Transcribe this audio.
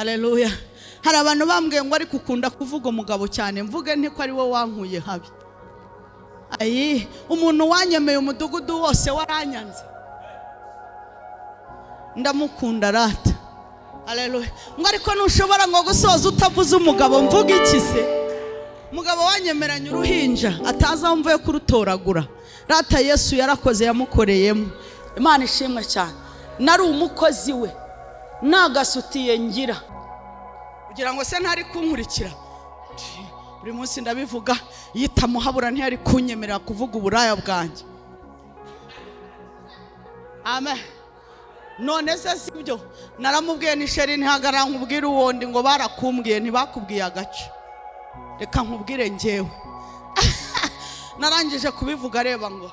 Haleluya. Hari abantu bambwiye ngo ari kukunda kuvuga umugabo cyane, mvuge nti ko ari we wankuye habi. Ayi, umuntu wanyemeye umudugudu wose waranyanze, ndamukunda rata. Haleluya. Ngo ariko nushobora ngo gusoza utavuze umugabo, mvuga iki se? Umugabo wanyemeranye uruhinja ataza mvuye kurutoragura. Rata Yesu yarakoze, yamukoreyemo. Imana ishimwe cyane. Nari umukozi we, nagasutiye ngira, kugira ngo se ntari kunkurikira. Buri munsi ndabivuga, yitamuhabura ntiyari kunyemerera kuvuga uburaya bwanjye. Amen. None se sibyo, naramubwiye ni sheri ntihagara nkubwire uwondi ngo barakumbwiye ntibakubwiye agace. Reka nkubwire njyewe. Narangije kubivuga, reba ngo